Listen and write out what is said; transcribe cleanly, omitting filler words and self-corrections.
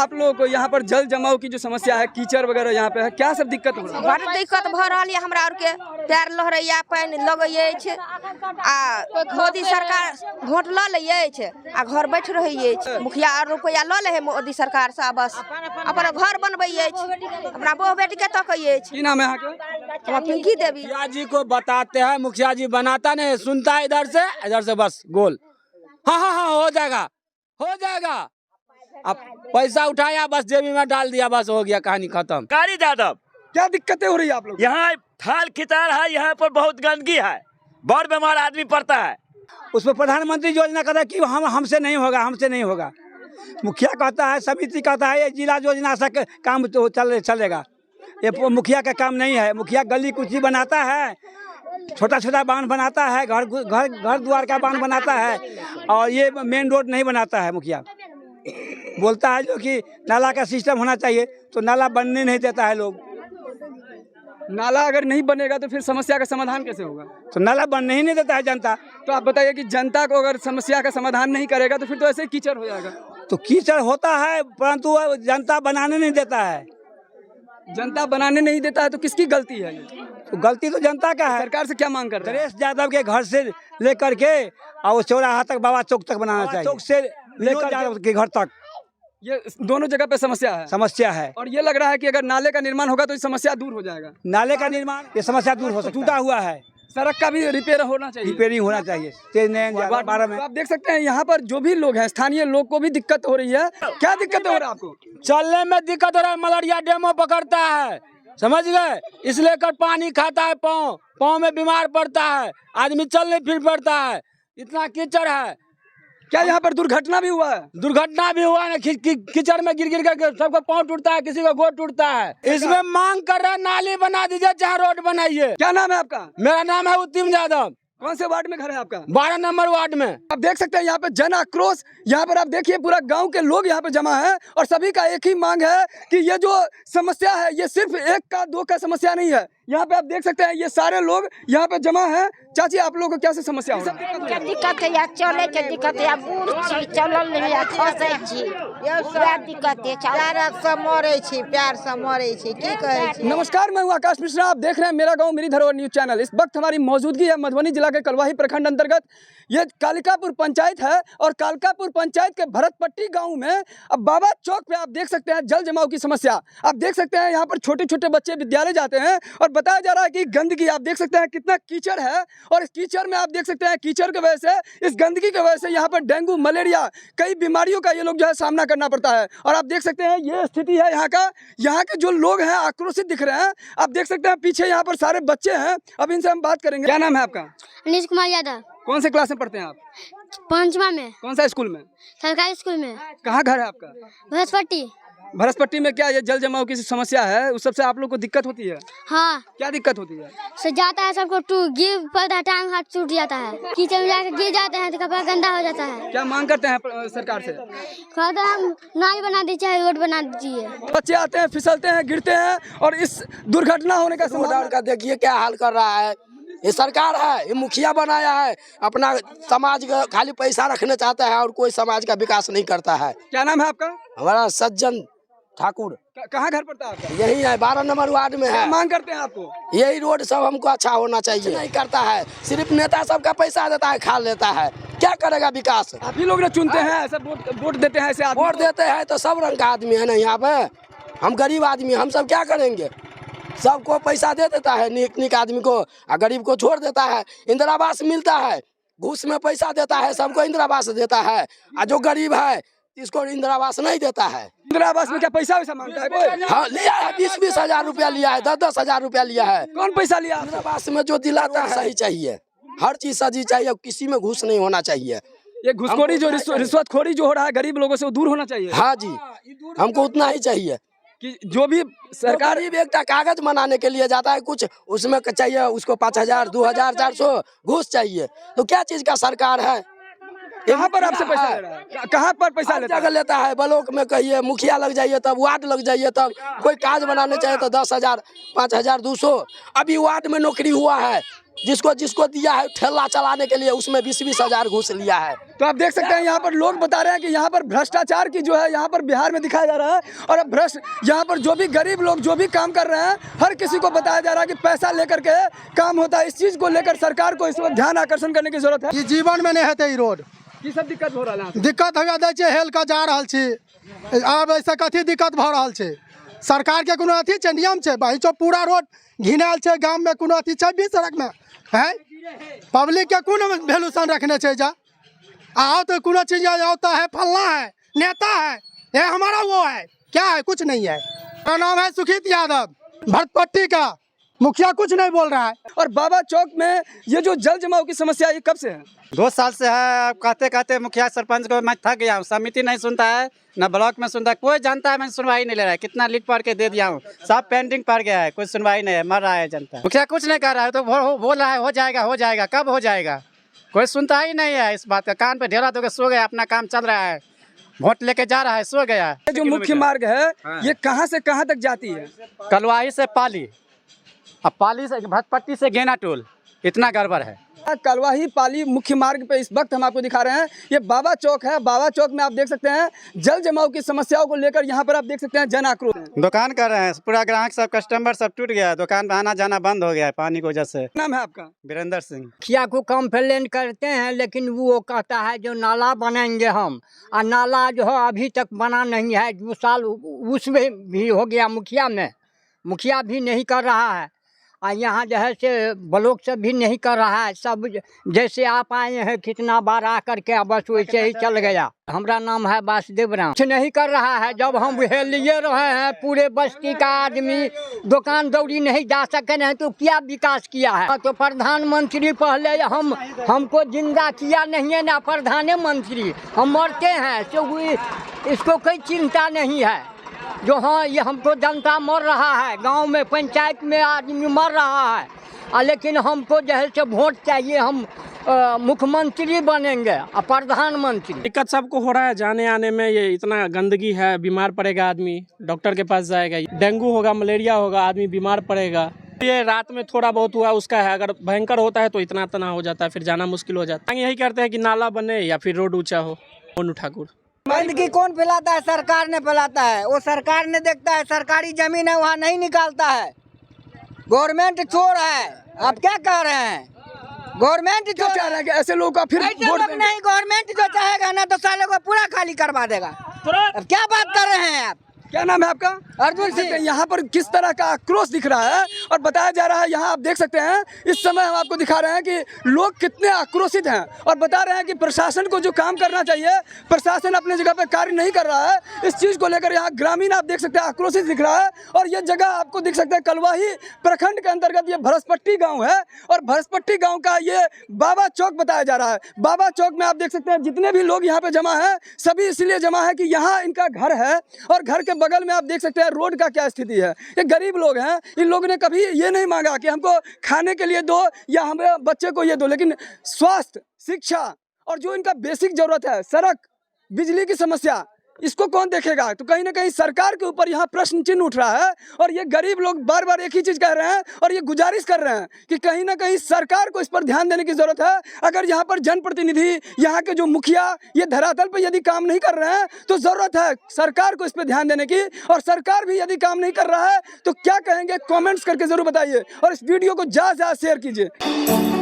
आप लोगों को यहाँ पर जल जमाव की जो समस्या है, कीचड़ वगैरह यहाँ पे है, क्या सब दिक्कत हो रहा है? बड़ दिक्कत भ रहा है हमरा और के। पैर लहरैया, पानी लगै छै आ मोदी सरकार वोट ल लै छै आ घर बैठ रही छै। मुखिया और रुपया ल ले है मोदी सरकार से, बस अपन घर बनबै छै, अपना बहू बेटी के तकै छै। की नाम है यहाँ के? हम पिंकी देवी। मुखिया जी को बताते हैं, मुखिया जी बनाता नहीं, सुनता है इधर से बस गोल। हाँ हाँ हाँ, हो जाएगा हो जाएगा। अब पैसा उठाया बस जेबी में डाल दिया, बस हो गया, कहानी खत्म। कारी यादव, क्या दिक्कतें हो रही है आप लोग? यहाँ थाल खिचार है, यहाँ पर बहुत गंदगी है, बड़ बीमार आदमी पड़ता है। उसमें प्रधानमंत्री योजना कहता है कि हमसे नहीं होगा, हमसे नहीं होगा। मुखिया कहता है, समिति कहता है ये जिला योजना से काम तो चलेगा। ये मुखिया का काम नहीं है। मुखिया गली कुची बनाता है, छोटा छोटा बांध बनाता है, घर द्वार का बांध बनाता है, और ये मेन रोड नहीं बनाता है। मुखिया बोलता है जो कि नाला का सिस्टम होना चाहिए, तो नाला बनने नहीं देता है। लोग नाला अगर नहीं बनेगा तो फिर समस्या का समाधान कैसे होगा? तो नाला बनने ही नहीं देता है जनता। तो आप बताइए कि जनता को अगर समस्या का समाधान नहीं करेगा तो फिर तो ऐसे ही कीचड़ हो जाएगा। तो कीचड़ होता है, परंतु जनता बनाने नहीं देता है। जनता बनाने नहीं देता है तो किसकी गलती है? तो गलती तो जनता का है। सरकार से क्या मांग कर रहे हैं? नरेश यादव के घर से लेकर के और चौराहा तक, बाबा चौक तक बनाना चाहिए। चौक से लेकर यादव के घर तक, ये दोनों जगह पे समस्या है। और ये लग रहा है कि अगर नाले का निर्माण होगा तो ये समस्या दूर हो जाएगा। नाले का निर्माण, ये समस्या दूर हो सकता है। टूटा हुआ है, सड़क का भी रिपेयर होना चाहिए, रिपेयरिंग होना चाहिए। तो आप देख सकते हैं यहाँ पर जो भी लोग हैं, स्थानीय लोग को भी दिक्कत हो रही है। क्या दिक्कत हो रहा है आपको? चलने में दिक्कत हो रहा है, मलेरिया डेमो पकड़ता है, समझ गए, इसलिए कर पानी खाता है, पाँव में बीमार पड़ता है, आदमी चल नहीं फिर पड़ता है, इतना कीचड़ है। क्या यहाँ पर दुर्घटना भी हुआ है? दुर्घटना भी हुआ है, कीचड़ में गिर कर सबका पाँव टूटता है, किसी का गोड़ टूटता है। इसमें मांग कर रहा है, नाली बना दीजिए, चाहे रोड बनाइए। क्या नाम है आपका? मेरा नाम है उत्तम यादव। कौन से वार्ड में घर है आपका? 12 नंबर वार्ड में। आप देख सकते हैं यहाँ पे जन आक्रोश, यहाँ पर आप देखिए पूरा गांव के लोग यहाँ पे जमा हैं और सभी का एक ही मांग है कि ये जो समस्या है ये सिर्फ एक का दो का समस्या नहीं है। यहाँ पे आप देख सकते हैं ये सारे लोग यहाँ पे जमा हैं। चाची, आप लोगों को क्या से समस्या हो रहा है? क्या दिक्कत है यार, चले के दिक्कत है, बूढ़ छी, चलल नहीं है, खसै छी, क्या दिक्कत है, प्यार से मरे छी, प्यार से मरे छी, की कहे छी। नमस्कार, मैं हूँ आकाश मिश्रा, आप देख रहे हैं मेरा गांव मेरी धरोहर न्यूज चैनल। इस वक्त हमारी मौजूदगी है मधुबनी जिला के कलवाही प्रखंड अंतर्गत ये कालिकापुर पंचायत है और कालिकापुर पंचायत के भरतपट्टी गांव में अब बाबा चौक पे आप देख सकते हैं जल जमाव की समस्या। आप देख सकते हैं यहाँ पर छोटे छोटे बच्चे विद्यालय जाते हैं और बताया जा रहा है कि गंदगी, आप देख सकते हैं कितना कीचड़ है और इस कीचड़ में आप देख सकते हैं कीचड़ की वजह से, इस गंदगी की वजह से यहाँ पर डेंगू, मलेरिया, कई बीमारियों का ये लोग जो है सामना करना पड़ता है। और आप देख सकते हैं ये स्थिति है यहाँ का। यहाँ के जो लोग हैं आक्रोशित दिख रहे हैं। आप देख सकते हैं पीछे यहाँ पर सारे बच्चे हैं, अब इनसे हम बात करेंगे। क्या नाम है आपका? अनिश कुमार यादव। कौन से क्लास में पढ़ते हैं आप? 5वां में। कौन सा स्कूल में? सरकारी स्कूल में। कहाँ घर है आपका? भरतपट्टी। भरतपट्टी में क्या ये जल जमाव की समस्या है, उस सबसे आप लोग को दिक्कत होती है? हाँ। क्या दिक्कत होती है? से जाता है सबको गिर पड़ता है, टांग हाथ टूट जाता है, कीचड़ में जाकर गिर जाते हैं तो कपड़ा गंदा हो जाता है। क्या मांग करते हैं सरकार से? कहते हैं नाली बना दीजिए, चाहे रोड बना दीजिए। बच्चे आते हैं, फिसलते हैं, गिरते हैं और इस दुर्घटना होने का समाधान का देखिए क्या हाल कर रहा है। ये सरकार है, ये मुखिया बनाया है, अपना समाज का खाली पैसा रखना चाहता है और कोई समाज का विकास नहीं करता है। क्या नाम है आपका? हमारा सज्जन ठाकुर। कहाँ घर पड़ता है आपका? यही है, 12 नंबर वार्ड में है। मांग करते हैं आपको? यही रोड सब हमको अच्छा होना चाहिए, नहीं करता है, सिर्फ नेता सबका पैसा देता है, खा लेता है, क्या करेगा विकास? आप ही लोग ने चुनते हैं, ऐसा वोट देते हैं, ऐसे वोट देते हैं तो सब रंग का आदमी है ना यहाँ पे। हम गरीब आदमी, हम सब क्या करेंगे? सबको पैसा दे देता है, निक आदमी को, और गरीब को छोड़ देता है। इंदिरा आवास मिलता है, घूस में पैसा देता है, सबको इंदिरा आवास देता है, और जो गरीब है इसको इंदिरा आवास नहीं देता है। इंदिरा आवास में क्या पैसा वैसा मांगता है कोई? हाँ, लिया है, 20-20 हजार रुपया लिया है, 10-10 हजार रुपया लिया है। कौन पैसा लिया? इंदिरा आवास में जो दिलाता है सही चाहिए, हर चीज सही चाहिए, किसी में घूस नहीं होना चाहिए। ये घुसखोरी जो रिश्वतखोरी जो हो रहा है गरीब लोगों से, वो दूर होना चाहिए। हाँ जी, हमको उतना ही चाहिए कि जो भी सरकार गरीब एक कागज बनाने के लिए जाता है, कुछ उसमें चाहिए उसको 5,000, 2,000, 400 घूस चाहिए। तो क्या चीज का सरकार है? कहाँ पर आपसे पैसा ले रहा है? कहाँ पर पैसा लेता है? ब्लॉक में कहिए, मुखिया लग जाइए तब, वार्ड लग जाइए तब, कोई काज बनाने चाहिए तो 10,000, 5,000, 200। अभी वार्ड में नौकरी हुआ है, जिसको जिसको दिया है ठेला चलाने के लिए उसमें 20-20 हजार घूस लिया है। तो आप देख सकते हैं यहाँ पर लोग बता रहे हैं कि यहाँ पर भ्रष्टाचार की जो है यहाँ पर बिहार में दिखाया जा रहा है। और अब यहाँ पर जो भी गरीब लोग जो भी काम कर रहे हैं हर किसी को बताया जा रहा है कि पैसा लेकर के काम होता है। इस चीज़ को लेकर सरकार को इस वक्त ध्यान आकर्षण करने की जरूरत है। ई जीवन में नहीं हेतै ई रोड की सब दिक्कत हो रहा है? दिक्कत हवा दै छै, हेल के जा रहल छी, आब ऐसे कथी दिक्कत भऽ रहल छै? सरकार के कोनो अथी छै, नियम छै? भाई पूरा रोड घिनायल छै, गांव में कोनो अथी छै भी सड़क में है? पब्लिक के कोनो वैल्यूशन रखने छै? जा आओ तो कोनो चीज आता है, फलना है, नेता है, ये हमारा वो है, क्या है? कुछ नहीं है। मेरा नाम है सुखित यादव, भरतपट्टी का मुखिया कुछ नहीं बोल रहा है। और बाबा चौक में ये जो जल जमाव की समस्या ये कब से है? 2 साल से है। कहते कहते मुखिया सरपंच को मैं थक गया हूँ। समिति नहीं सुनता है, न ब्लॉक में सुनता है, कोई जानता है, मैं सुनवाई नहीं ले रहा है। कितना लिख पढ़ के दे दिया हूँ, सब पेंडिंग पड़ गया है, कोई सुनवाई नहीं है, मर रहा है जनता। मुखिया कुछ नहीं कर रहा है, तो बोल रहा है हो जाएगा हो जाएगा, कब हो जाएगा? कोई सुनता ही नहीं है इस बात का। कान पे ढेला तो सो गया, अपना काम चल रहा है, वोट लेके जा रहा है, सो गया। ये जो मुख्य मार्ग है ये कहाँ से कहाँ तक जाती है? कलवाही से पाली, अब पाली से भटपट्टी से गेना टोल, इतना गड़बड़ है। कलवाही पाली मुख्य मार्ग पे इस वक्त हम आपको दिखा रहे हैं। ये बाबा चौक है। बाबा चौक में आप देख सकते हैं जल जमाव की समस्याओं को लेकर यहाँ पर आप देख सकते हैं जन आक्रोश है। दुकान कर रहे हैं, पूरा ग्राहक सब कस्टमर सब टूट गया है, दुकान में आना जाना बंद हो गया है पानी की वजह से। नाम है आपका? वीरेंद्र सिंह। मुखिया को कंप्लेंट करते हैं, लेकिन वो कहता है जो नाला बनाएंगे हम, और नाला जो है अभी तक बना नहीं है। 2 साल उसमें भी हो गया, मुखिया भी नहीं कर रहा है, और यहाँ जो है से ब्लॉक से भी नहीं कर रहा है। सब जैसे आप आए हैं कितना बार आ करके बस वैसे ही चल गया। हमारा नाम है वासुदेव राम। कुछ नहीं कर रहा है। जब हम लिए रहे हैं, पूरे बस्ती का आदमी दुकान दौड़ी नहीं जा सके हैं, तो क्या विकास किया है? तो प्रधानमंत्री पहले हमको जिंदा किया नहीं है ना, प्रधानमंत्री हम मरते हैं तो इसको कोई चिंता नहीं है। जो हाँ ये हमको जनता मर रहा है, गांव में पंचायत में आदमी मर रहा है, लेकिन हमको जो है से वोट चाहिए, हम मुख्यमंत्री बनेंगे और प्रधानमंत्री। दिक्कत सबको हो रहा है जाने आने में। ये इतना गंदगी है, बीमार पड़ेगा आदमी, डॉक्टर के पास जाएगा, डेंगू होगा, मलेरिया होगा, आदमी बीमार पड़ेगा। ये रात में थोड़ा बहुत हुआ उसका है, अगर भयंकर होता है तो इतना तना हो जाता है, फिर जाना मुश्किल हो जाता है। यही करते हैं कि नाला बने या फिर रोड ऊंचा हो। मोनू ठाकुर। गंदगी कौन फैलाता है? सरकार ने फैलाता है। वो सरकार ने देखता है, सरकारी जमीन है वहाँ नहीं निकालता है। गवर्नमेंट चोर है। आप क्या कह रहे हैं? गवर्नमेंट जो चाह रहा है कि ऐसे लोगों का फिर वोट नहीं, गवर्नमेंट जो चाहेगा ना तो सालों को पूरा खाली करवा देगा। अब क्या बात कर रहे हैं आप? क्या नाम है आपका? अर्जुन सिंह। यहाँ पर किस तरह का आक्रोश दिख रहा है और बताया जा रहा है, यहाँ आप देख सकते हैं इस समय हम आपको दिखा रहे हैं कि लोग कितने आक्रोशित हैं और बता रहे हैं कि प्रशासन को जो काम करना चाहिए प्रशासन अपने जगह पर कार्य नहीं कर रहा है। इस चीज़ को लेकर यहाँ ग्रामीण आप देख सकते हैं आक्रोशित दिख रहा है। और ये जगह आपको दिख सकता है कलवाही प्रखंड के अंतर्गत ये भरसपट्टी गाँव है और भरसपट्टी गाँव का ये बाबा चौक बताया जा रहा है। बाबा चौक में आप देख सकते हैं जितने भी लोग यहाँ पे जमा हैं सभी इसलिए जमा है कि यहाँ इनका घर है और घर के बगल में आप देख सकते हैं रोड का क्या स्थिति है। ये गरीब लोग हैं, इन लोगों ने कभी ये नहीं मांगा कि हमको खाने के लिए दो या हमें बच्चे को ये दो, लेकिन स्वास्थ्य, शिक्षा और जो इनका बेसिक जरूरत है, सड़क, बिजली की समस्या, इसको कौन देखेगा? तो कहीं ना कहीं सरकार के ऊपर यहाँ प्रश्न चिन्ह उठ रहा है। और ये गरीब लोग बार बार एक ही चीज़ कह रहे हैं और ये गुजारिश कर रहे हैं कि कहीं ना कहीं सरकार को इस पर ध्यान देने की ज़रूरत है। अगर यहाँ पर जनप्रतिनिधि, यहाँ के जो मुखिया ये धरातल पर यदि काम नहीं कर रहे हैं तो ज़रूरत है सरकार को इस पर ध्यान देने की। और सरकार भी यदि काम नहीं कर रहा है तो क्या कहेंगे, कमेंट्स करके ज़रूर बताइए और इस वीडियो को ज़्यादा से ज़्यादा शेयर कीजिए।